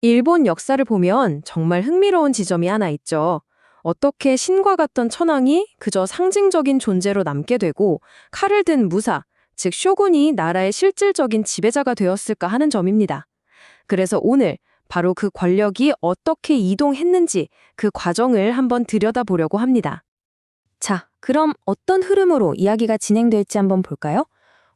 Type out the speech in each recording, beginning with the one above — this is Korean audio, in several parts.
일본 역사를 보면 정말 흥미로운 지점이 하나 있죠. 어떻게 신과 같던 천황이 그저 상징적인 존재로 남게 되고 칼을 든 무사, 즉 쇼군이 나라의 실질적인 지배자가 되었을까 하는 점입니다. 그래서 오늘 바로 그 권력이 어떻게 이동했는지 그 과정을 한번 들여다보려고 합니다. 자, 그럼 어떤 흐름으로 이야기가 진행될지 한번 볼까요?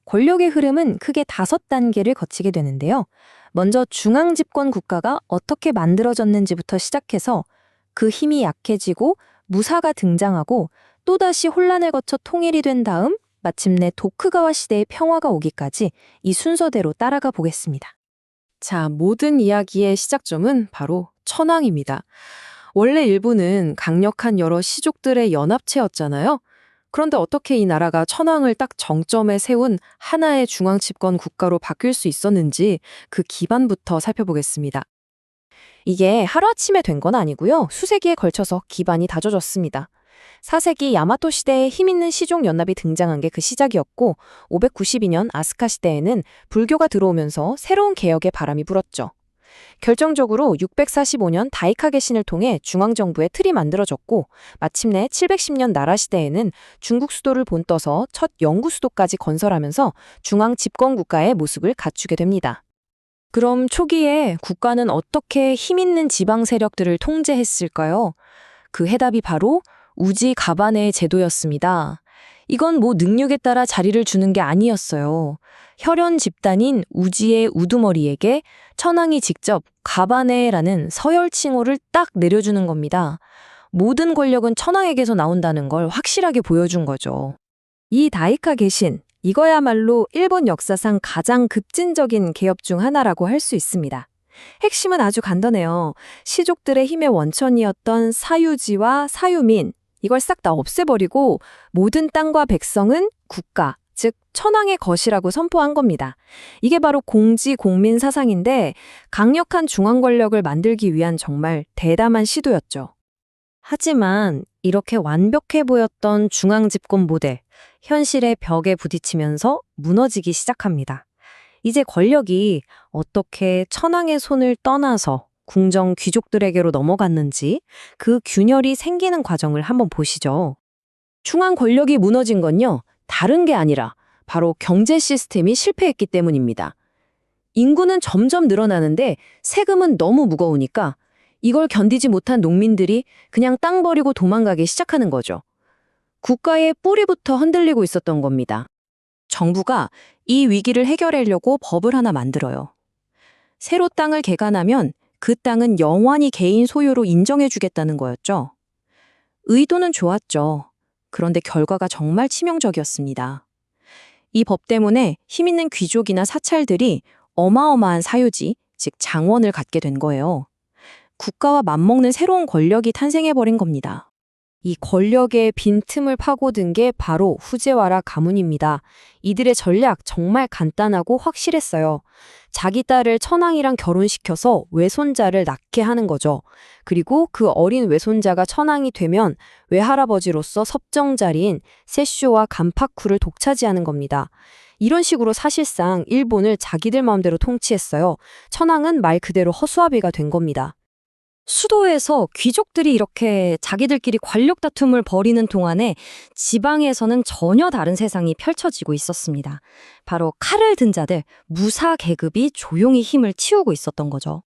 권력의 흐름은 크게 5단계를 거치게 되는데요. 먼저 중앙 집권 국가가 어떻게 만들어졌는지부터 시작해서 그 힘이 약해지고 무사가 등장하고 또다시 혼란을 거쳐 통일이 된 다음 마침내 도쿠가와 시대의 평화가 오기까지 이 순서대로 따라가 보겠습니다. 자, 모든 이야기의 시작점은 바로 천황입니다. 원래 일본은 강력한 여러 시족들의 연합체였잖아요. 그런데 어떻게 이 나라가 천황을 딱 정점에 세운 하나의 중앙 집권 국가로 바뀔 수 있었는지 그 기반부터 살펴보겠습니다. 이게 하루아침에 된 건 아니고요. 수세기에 걸쳐서 기반이 다져졌습니다. 4세기 야마토 시대에 힘있는 시족 연합이 등장한 게 그 시작이었고 592년 아스카 시대에는 불교가 들어오면서 새로운 개혁의 바람이 불었죠. 결정적으로 645년 다이카 개신을 통해 중앙정부의 틀이 만들어졌고 마침내 710년 나라 시대에는 중국 수도를 본떠서 첫 영구 수도까지 건설하면서 중앙 집권 국가의 모습을 갖추게 됩니다. 그럼 초기에 국가는 어떻게 힘있는 지방 세력들을 통제했을까요? 그 해답이 바로 우지 가바네 제도였습니다. 이건 능력에 따라 자리를 주는 게 아니었어요. 혈연 집단인 우지의 우두머리에게 천황이 직접 가바네라는 서열 칭호를 딱 내려주는 겁니다. 모든 권력은 천황에게서 나온다는 걸 확실하게 보여준 거죠. 이 다이카 개신, 이거야말로 일본 역사상 가장 급진적인 개혁 중 하나라고 할 수 있습니다. 핵심은 아주 간단해요. 시족들의 힘의 원천이었던 사유지와 사유민, 이걸 싹 다 없애버리고 모든 땅과 백성은 국가, 즉 천황의 것이라고 선포한 겁니다. 이게 바로 공지 공민 사상인데 강력한 중앙 권력을 만들기 위한 정말 대담한 시도였죠. 하지만 이렇게 완벽해 보였던 중앙 집권 모델, 현실의 벽에 부딪히면서 무너지기 시작합니다. 이제 권력이 어떻게 천황의 손을 떠나서 궁정 귀족들에게로 넘어갔는지 그 균열이 생기는 과정을 한번 보시죠. 중앙 권력이 무너진 건요, 다른 게 아니라 바로 경제 시스템이 실패했기 때문입니다. 인구는 점점 늘어나는데 세금은 너무 무거우니까 이걸 견디지 못한 농민들이 그냥 땅 버리고 도망가기 시작하는 거죠. 국가의 뿌리부터 흔들리고 있었던 겁니다. 정부가 이 위기를 해결하려고 법을 하나 만들어요. 새로 땅을 개간하면 그 땅은 영원히 개인 소유로 인정해주겠다는 거였죠. 의도는 좋았죠. 그런데 결과가 정말 치명적이었습니다. 이 법 때문에 힘있는 귀족이나 사찰들이 어마어마한 사유지, 즉 장원을 갖게 된 거예요. 국가와 맞먹는 새로운 권력이 탄생해버린 겁니다. 이 권력의 빈틈을 파고든 게 바로 후제와라 가문입니다. 이들의 전략 정말 간단하고 확실했어요. 자기 딸을 천황이랑 결혼시켜서 외손자를 낳게 하는 거죠. 그리고 그 어린 외손자가 천황이 되면 외할아버지로서 섭정자리인 세쇼와 간파쿠를 독차지하는 겁니다. 이런 식으로 사실상 일본을 자기들 마음대로 통치했어요. 천황은 말 그대로 허수아비가 된 겁니다. 수도에서 귀족들이 이렇게 자기들끼리 권력 다툼을 벌이는 동안에 지방에서는 전혀 다른 세상이 펼쳐지고 있었습니다. 바로 칼을 든 자들, 무사 계급이 조용히 힘을 치우고 있었던 거죠.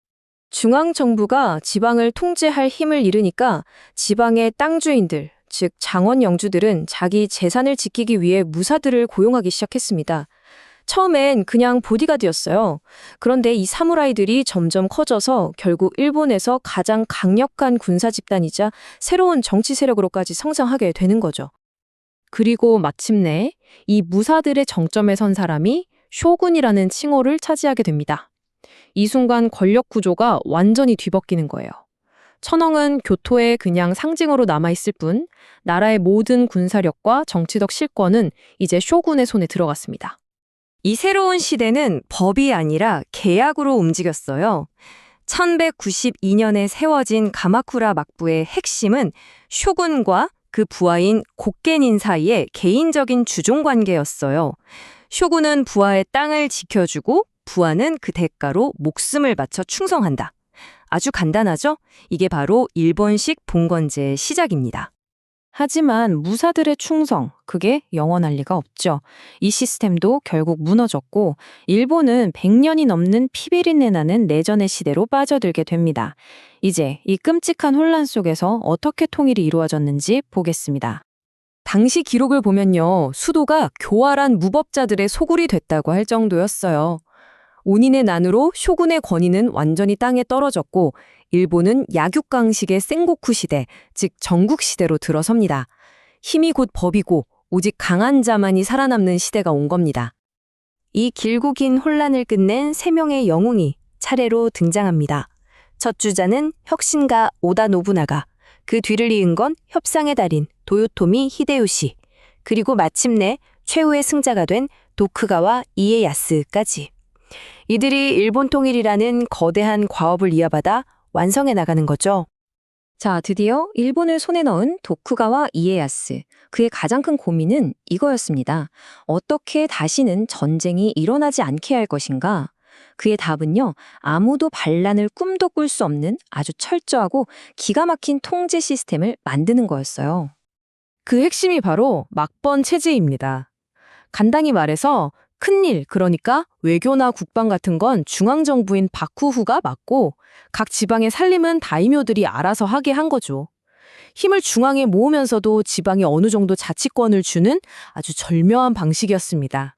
중앙정부가 지방을 통제할 힘을 잃으니까 지방의 땅주인들, 즉 장원 영주들은 자기 재산을 지키기 위해 무사들을 고용하기 시작했습니다. 처음엔 그냥 보디가드였어요. 그런데 이 사무라이들이 점점 커져서 결국 일본에서 가장 강력한 군사 집단이자 새로운 정치 세력으로까지 성장하게 되는 거죠. 그리고 마침내 이 무사들의 정점에 선 사람이 쇼군이라는 칭호를 차지하게 됩니다. 이 순간 권력 구조가 완전히 뒤바뀌는 거예요. 천황은 교토에 그냥 상징으로 남아있을 뿐 나라의 모든 군사력과 정치적 실권은 이제 쇼군의 손에 들어갔습니다. 이 새로운 시대는 법이 아니라 계약으로 움직였어요. 1192년에 세워진 가마쿠라 막부의 핵심은 쇼군과 그 부하인 곡겐인 사이의 개인적인 주종 관계였어요. 쇼군은 부하의 땅을 지켜주고 부하는 그 대가로 목숨을 바쳐 충성한다. 아주 간단하죠? 이게 바로 일본식 봉건제의 시작입니다. 하지만 무사들의 충성, 그게 영원할 리가 없죠. 이 시스템도 결국 무너졌고 일본은 100년이 넘는 피비린내 나는 내전의 시대로 빠져들게 됩니다. 이제 이 끔찍한 혼란 속에서 어떻게 통일이 이루어졌는지 보겠습니다. 당시 기록을 보면요, 수도가 교활한 무법자들의 소굴이 됐다고 할 정도였어요. 온인의 난으로 쇼군의 권위는 완전히 땅에 떨어졌고 일본은 약육강식의 생고쿠 시대, 즉 전국 시대로 들어섭니다. 힘이 곧 법이고 오직 강한 자만이 살아남는 시대가 온 겁니다. 이 길고 긴 혼란을 끝낸 세 명의 영웅이 차례로 등장합니다. 첫 주자는 혁신가 오다 노부나가, 그 뒤를 이은 건 협상의 달인 도요토미 히데요시, 그리고 마침내 최후의 승자가 된 도쿠가와 이에야스까지. 이들이 일본 통일이라는 거대한 과업을 이어받아 완성해 나가는 거죠. 자, 드디어 일본을 손에 넣은 도쿠가와 이에야스. 그의 가장 큰 고민은 이거였습니다. 어떻게 다시는 전쟁이 일어나지 않게 할 것인가? 그의 답은요, 아무도 반란을 꿈도 꿀 수 없는 아주 철저하고 기가 막힌 통제 시스템을 만드는 거였어요. 그 핵심이 바로 막번 체제입니다. 간단히 말해서 큰일, 그러니까 외교나 국방 같은 건 중앙정부인 바쿠후가 맡고 각 지방의 살림은 다이묘들이 알아서 하게 한 거죠. 힘을 중앙에 모으면서도 지방에 어느 정도 자치권을 주는 아주 절묘한 방식이었습니다.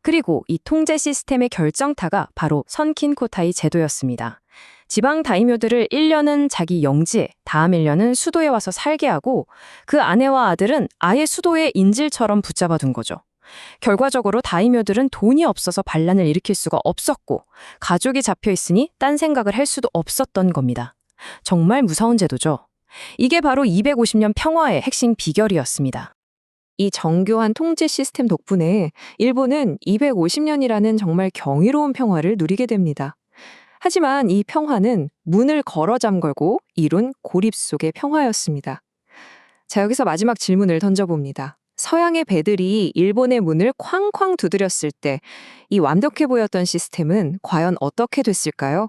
그리고 이 통제 시스템의 결정타가 바로 선킨코타이 제도였습니다. 지방 다이묘들을 1년은 자기 영지에, 다음 1년은 수도에 와서 살게 하고 그 아내와 아들은 아예 수도의 인질처럼 붙잡아 둔 거죠. 결과적으로 다이묘들은 돈이 없어서 반란을 일으킬 수가 없었고 가족이 잡혀 있으니 딴 생각을 할 수도 없었던 겁니다. 정말 무서운 제도죠. 이게 바로 250년 평화의 핵심 비결이었습니다. 이 정교한 통제 시스템 덕분에 일본은 250년이라는 정말 경이로운 평화를 누리게 됩니다. 하지만 이 평화는 문을 걸어 잠글고 이룬 고립 속의 평화였습니다. 자, 여기서 마지막 질문을 던져봅니다. 서양의 배들이 일본의 문을 쾅쾅 두드렸을 때 이 완벽해 보였던 시스템은 과연 어떻게 됐을까요?